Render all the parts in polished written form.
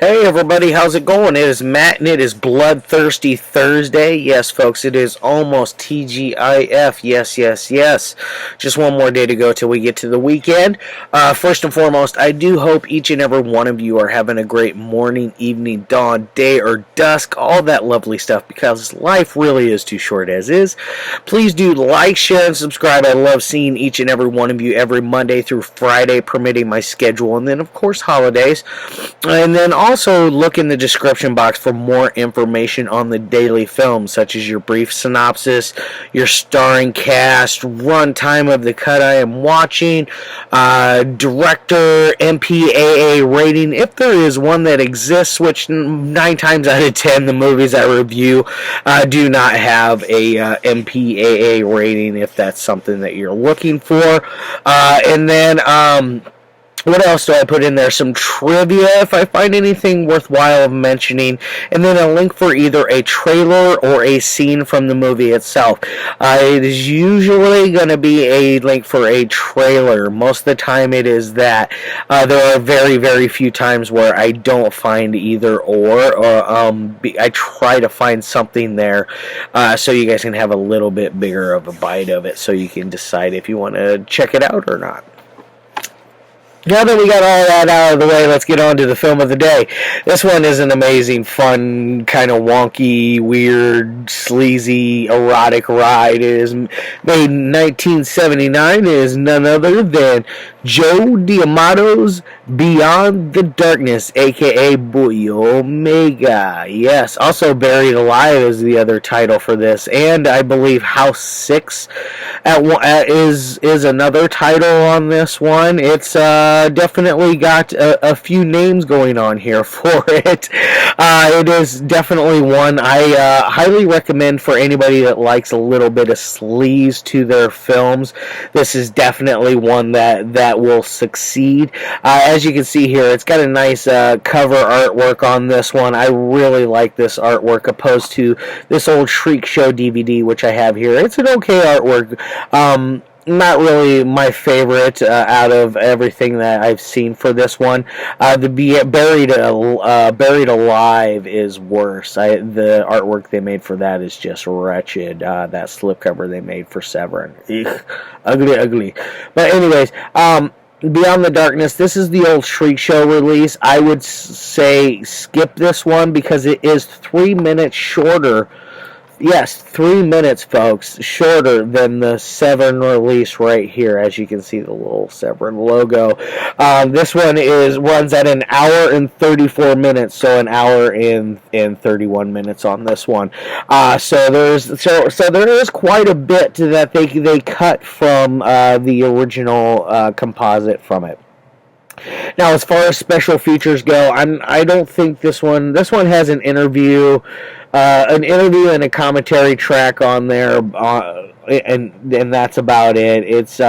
Hey everybody, how's it going? It is Matt and it is Bloodthirsty Thursday. Yes, folks, it is almost TGIF. Yes. Just one more day to go till we get to the weekend. First and foremost, I do hope each and every one of you are having a great morning, evening, dawn, day, or dusk, all that lovely stuff, because life really is too short as is. Please do like, share, and subscribe. I love seeing each and every one of you every Monday through Friday, permitting my schedule, and then, of course, holidays. And then also look in the description box for more information on the daily films, such as your brief synopsis, your starring cast, runtime of the cut I am watching, director, MPAA rating, if there is one that exists, which 9 times out of 10 the movies I review do not have a MPAA rating, if that's something that you're looking for. And then what else do I put in there? Some trivia, if I find anything worthwhile of mentioning, and then a link for either a trailer or a scene from the movie itself. It is usually going to be a link for a trailer. Most of the time it is that. There are very, very few times where I don't find either or I try to find something there so you guys can have a little bit bigger of a bite of it, so you can decide if you want to check it out or not. Now that we got all that out of the way, let's get on to the film of the day. This one is an amazing, fun, kind of wonky, weird, sleazy, erotic ride. It is made in 1979. It is none other than Joe D'Amato's Beyond the Darkness, a.k.a. Boy Omega. Yes, also Buried Alive is the other title for this, and I believe House 6 is another title on this one. It's definitely got a few names going on here for it. It is definitely one I highly recommend for anybody that likes a little bit of sleaze to their films. This is definitely one that will succeed. As you can see here, it's got a nice cover artwork on this one. I really like this artwork opposed to this old Shriek Show DVD, which I have here. It's an okay artwork. Not really my favorite out of everything that I've seen for this one. The Buried Alive is worse. The artwork they made for that is just wretched. That slipcover they made for Severin. Ugly. But anyways, Beyond the Darkness, this is the old Shriek Show release. I would say skip this one because it is 3 minutes shorter. Yes, 3 minutes, folks, shorter than the Severin release right here, as you can see the little Severin logo. This one runs at an hour and 34 minutes, so an hour and 31 minutes on this one. So there is quite a bit that they cut from the original composite from it. Now, as far as special features go, I don't think this one has an interview and a commentary track on there, and that's about it. It's with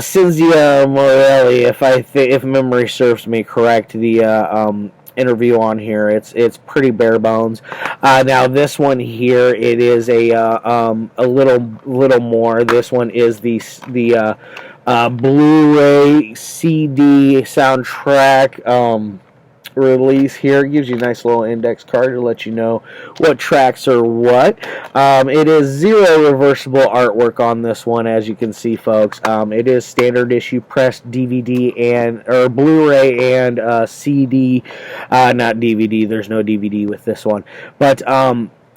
Cinzia Monreale, if memory serves me correct. The interview on here, it's pretty bare bones. Now this one here, it is a little more. This one is the Blu-ray CD soundtrack release here. It gives you a nice little index card to let you know what tracks are what. It is zero reversible artwork on this one, as you can see, folks. It is standard issue pressed DVD or Blu-ray and CD, not DVD. There's no DVD with this one, but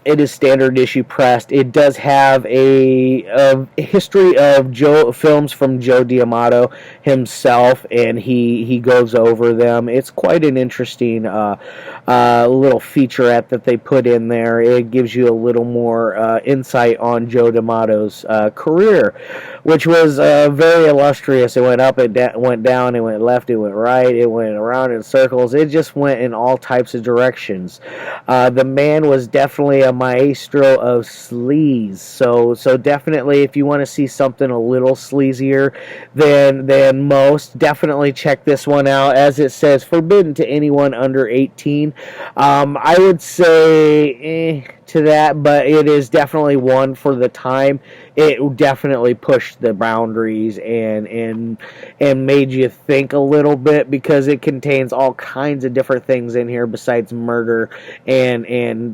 it is standard issue pressed. It does have a history of films from Joe D'Amato himself, and he goes over them. It's quite an interesting little featurette that they put in there. It gives you a little more insight on Joe D'Amato's career, which was very illustrious. It went up, it went down, it went left, it went right, it went around in circles. It just went in all types of directions. The man was definitely a maestro of sleaze. So definitely, if you want to see something a little sleazier than most, definitely check this one out. As it says, forbidden to anyone under 18. I would say to that, but it is definitely one for the time. It definitely pushed the boundaries and made you think a little bit, because it contains all kinds of different things in here besides murder and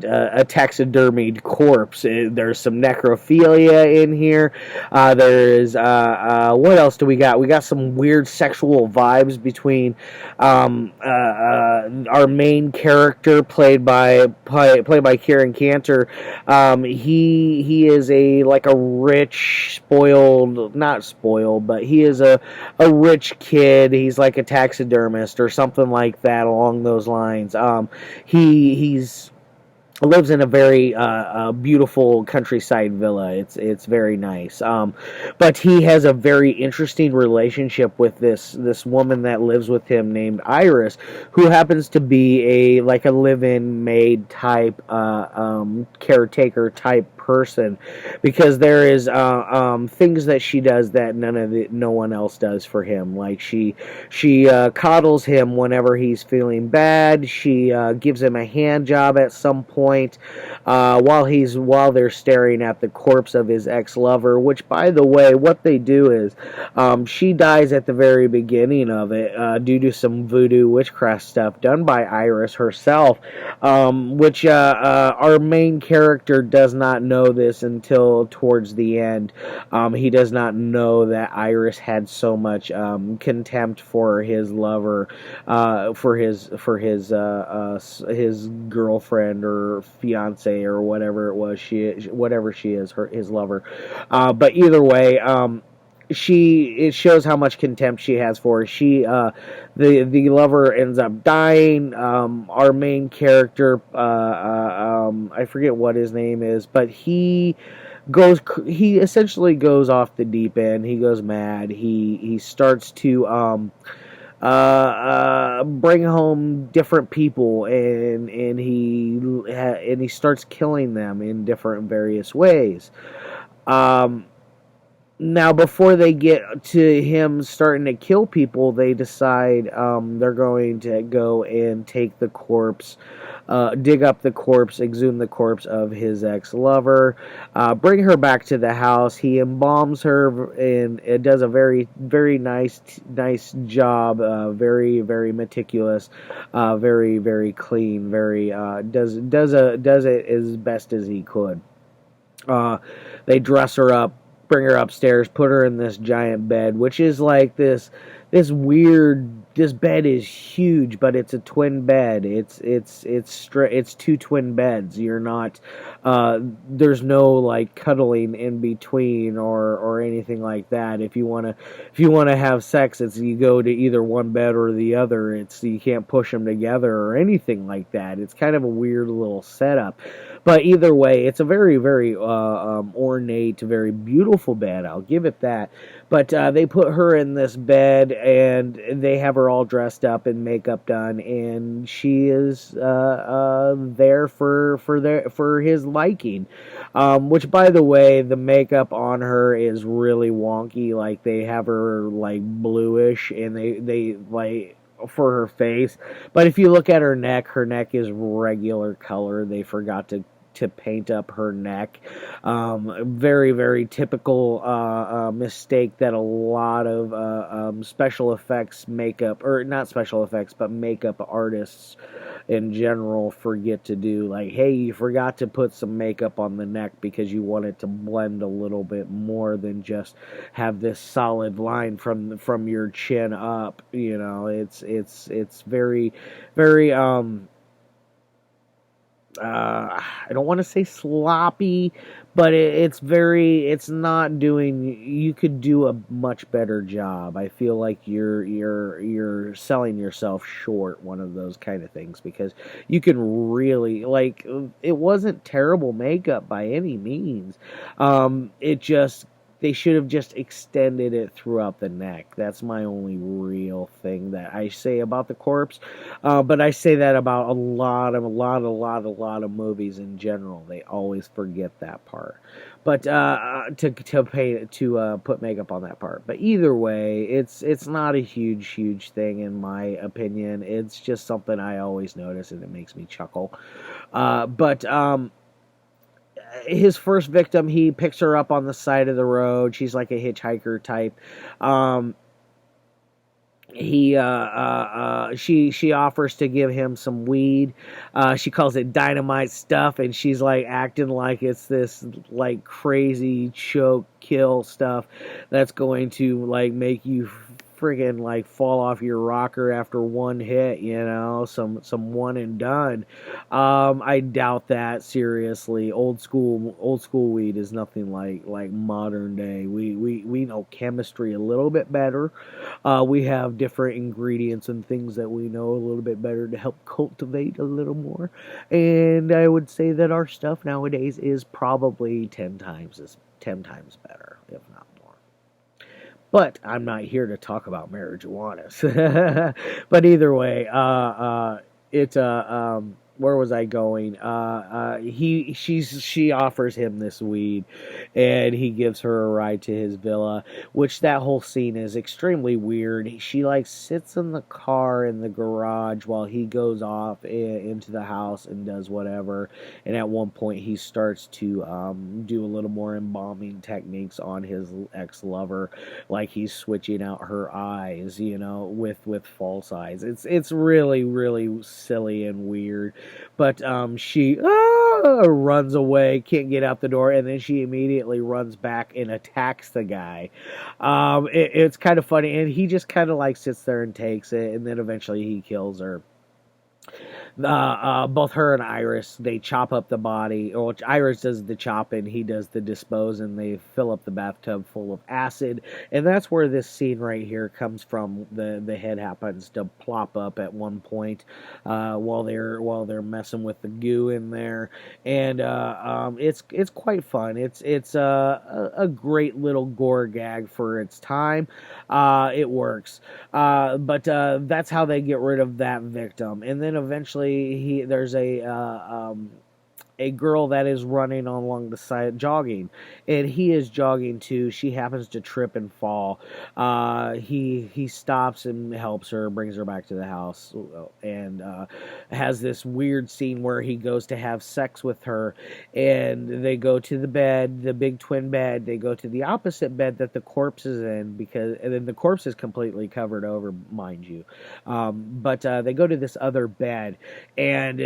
a taxidermied corpse. There's some necrophilia in here. There's what else do we got? We got some weird sexual vibes between our main character, played by Kieran Canter. He is like a rich, spoiled, not spoiled, but he is a rich kid. He's like a taxidermist or something like that along those lines. He's lives in a very beautiful countryside villa. It's very nice. But he has a very interesting relationship with this woman that lives with him named Iris, who happens to be a live-in maid type, caretaker type person, because there is things that she does that no one else does for him. Like she coddles him whenever he's feeling bad. She gives him a hand job at some point while they're staring at the corpse of his ex-lover, which, by the way, what they do is she dies at the very beginning of it due to some voodoo witchcraft stuff done by Iris herself, which our main character does not know this until towards the end. He does not know that Iris had so much contempt for his lover, for his girlfriend or fiance or whatever it was, whatever she is, his lover. But either way, it shows how much contempt she has for her. The lover ends up dying. Our main character, I forget what his name is, but he essentially goes off the deep end. He goes mad. He starts to bring home different people, and he starts killing them in different various ways. Now, before they get to him starting to kill people, they decide they're going to go and take the corpse, dig up the corpse, exhume the corpse of his ex-lover, bring her back to the house. He embalms her, and it does a very, very nice job, very, very meticulous, very, very clean, very does it as best as he could. They dress her up, bring her upstairs, put her in this giant bed, which is like this weird. This bed is huge, but it's a twin bed. It's two twin beds. You're not there's no like cuddling in between or anything like that. If you wanna have sex, you go to either one bed or the other. You can't push them together or anything like that. It's kind of a weird little setup. But either way, it's a very, very ornate, very beautiful bed. I'll give it that. But they put her in this bed, and they have her all dressed up and makeup done, and she is there for his liking. Which, by the way, the makeup on her is really wonky. Like, they have her like bluish, and they like, for her face. But if you look at her neck is regular color. They forgot to paint up her neck. Very, very typical mistake that a lot of special effects makeup, or not special effects, but makeup artists in general forget to do. Like, hey, you forgot to put some makeup on the neck because you want it to blend a little bit more than just have this solid line from your chin up. You know, it's very, very I don't want to say sloppy, but it's not doing. You could do a much better job. I feel like you're selling yourself short. One of those kind of things, because you can really, like, it wasn't terrible makeup by any means. They should have just extended it throughout the neck. That's my only real thing that I say about the corpse. But I say that about a lot of movies in general. They always forget that part. But to put makeup on that part. But either way, it's not a huge thing in my opinion. It's just something I always notice, and it makes me chuckle. But his first victim, he picks her up on the side of the road. She's like a hitchhiker type. Um, she offers to give him some weed. She calls it dynamite stuff, and she's like acting like it's this like crazy choke kill stuff that's going to like make you friggin' like fall off your rocker after one hit, some one and done. I doubt that seriously. Old school weed is nothing like modern day. We know chemistry a little bit better. We have different ingredients and things that we know a little bit better to help cultivate a little more. And I would say that our stuff nowadays is probably 10 times better, if not more. But I'm not here to talk about marijuana. But either way, where was I going? She offers him this weed, and he gives her a ride to his villa, which that whole scene is extremely weird. She like sits in the car in the garage while he goes off into the house and does whatever. And at one point, he starts to do a little more embalming techniques on his ex-lover, like he's switching out her eyes, with false eyes. It's really really silly and weird. But she runs away, can't get out the door, and then she immediately runs back and attacks the guy. It's kind of funny, and he just kind of like sits there and takes it, and then eventually he kills her. Both her and Iris, they chop up the body. Or Iris does the chopping, he does the dispose, and they fill up the bathtub full of acid. And that's where this scene right here comes from. The head happens to plop up at one point while they're messing with the goo in there, and it's quite fun. It's a great little gore gag for its time. It works, but that's how they get rid of that victim, and then eventually there's a girl that is running along the side jogging, and he is jogging too. She happens to trip and fall. He stops and helps her, brings her back to the house, and has this weird scene where he goes to have sex with her, and they go to the bed, the big twin bed. They go to the opposite bed that the corpse is in, and then the corpse is completely covered over, mind you. But they go to this other bed, and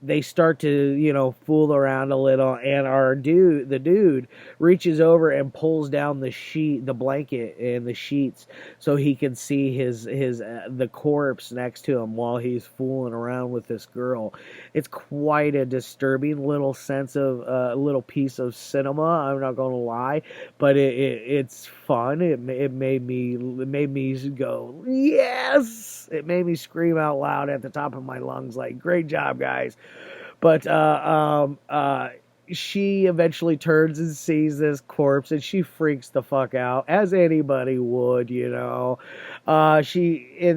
they start to, fool around a little, and the dude reaches over and pulls down the blanket and the sheets so he can see the corpse next to him while he's fooling around with this girl. It's quite a disturbing little little piece of cinema, I'm not gonna lie, but it's fun. It made me go, yes! It made me scream out loud at the top of my lungs, like, great job, guys. But she eventually turns and sees this corpse, and she freaks the fuck out, as anybody would, and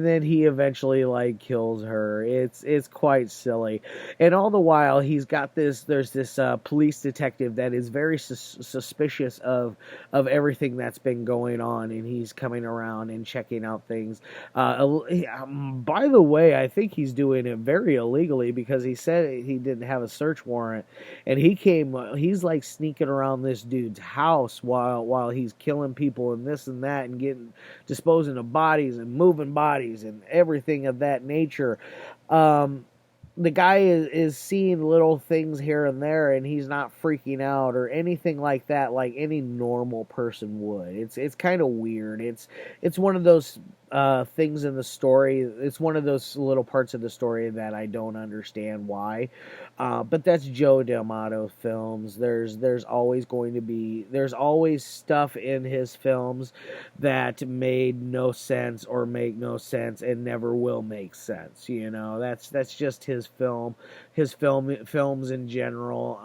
then he eventually like kills her. It's quite silly, and all the while there's this police detective that is very suspicious of everything that's been going on, and he's coming around and checking out things. By the way, I think he's doing it very illegally, because he said he didn't have a search warrant, and he's like sneaking around this dude's house while he's killing people and this and that, and disposing of bodies and moving bodies and everything of that nature. The guy is seeing little things here and there, and he's not freaking out or anything like that, like any normal person would. It's kind of weird. It's one of those things in the story. It's one of those little parts of the story that I don't understand why. But that's Joe D'Amato films. There's always stuff in his films that made no sense or make no sense and never will make sense. That's just his films in general.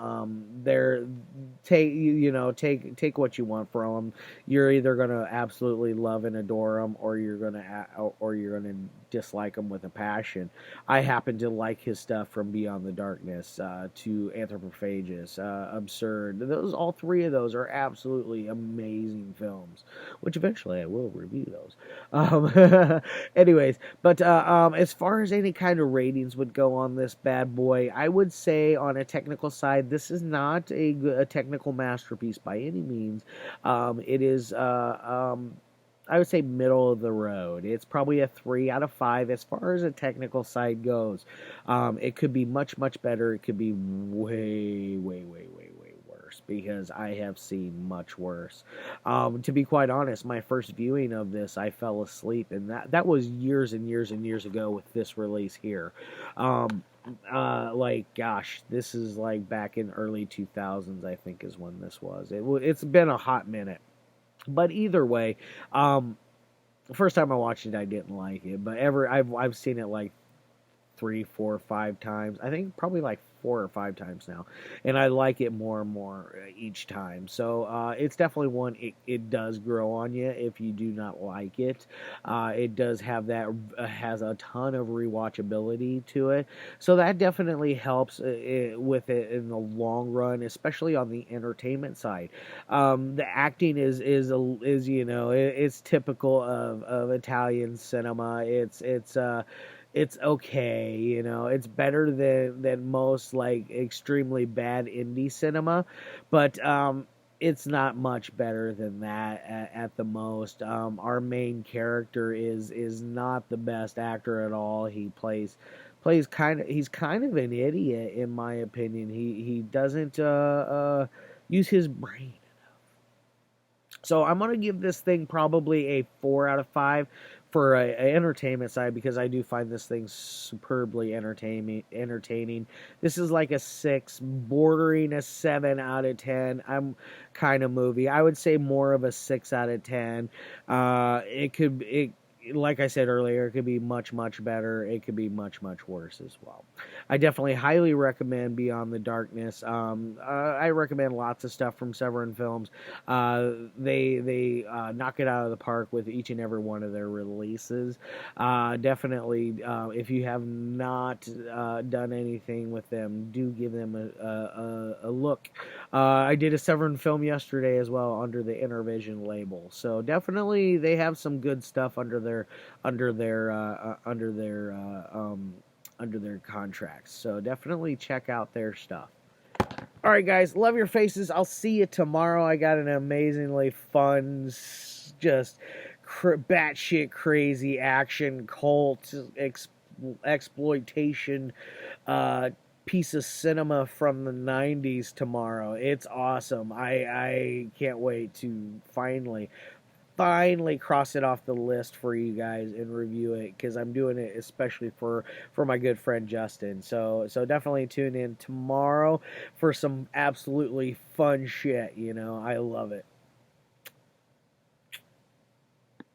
Take what you want from them. You're either gonna absolutely love and adore them, or you're gonna you're gonna dislike him with a passion. I happen to like his stuff from Beyond the Darkness to Anthropophagus, Absurd. All three of those are absolutely amazing films, which eventually I will review those. Anyways, but as far as any kind of ratings would go on this bad boy, I would say on a technical side, this is not a technical masterpiece by any means. It is, I would say, middle of the road. It's probably a 3 out of 5 as far as a technical side goes. It could be much, much better. It could be way, way, way, way, way worse, because I have seen much worse. To be quite honest, my first viewing of this, I fell asleep, and that was years and years and years ago with this release here. Like, gosh, this is like back in early 2000s, I think, is when this was. It's been a hot minute. But either way, the first time I watched it, I didn't like it. But I've seen it like 3, 4, 5 times. I think probably like 4 or 5 times now, and I like it more and more each time. So it's definitely one. It does grow on you if you do not like it. It does have that has a ton of rewatchability to it, so that definitely helps with it in the long run, especially on the entertainment side. The acting is it's typical of Italian cinema. It's okay, it's better than most like extremely bad indie cinema, but it's not much better than that at the most. Our main character is not the best actor at all. He's kind of an idiot, in my opinion. He doesn't use his brain. So I'm going to give this thing probably a 4 out of 5 for a entertainment side, because I do find this thing superbly entertaining. This is like a 6, bordering a 7 out of 10. I'm kind of movie. I would say more of a 6 out of 10. Like I said earlier, it could be much, much better. It could be much, much worse as well. I definitely highly recommend Beyond the Darkness. I recommend lots of stuff from Severin Films. They knock it out of the park with each and every one of their releases. Definitely, if you have not done anything with them, do give them a look. I did a Severin film yesterday as well under the Intervision label. So definitely, they have some good stuff under their contracts. So definitely check out their stuff. All right, guys, love your faces. I'll see you tomorrow. I got an amazingly fun, just batshit crazy action cult exploitation piece of cinema from the 90s tomorrow. It's awesome. I can't wait to finally cross it off the list for you guys and review it, because I'm doing it especially for my good friend Justin. So definitely tune in tomorrow for some absolutely fun shit. I love it.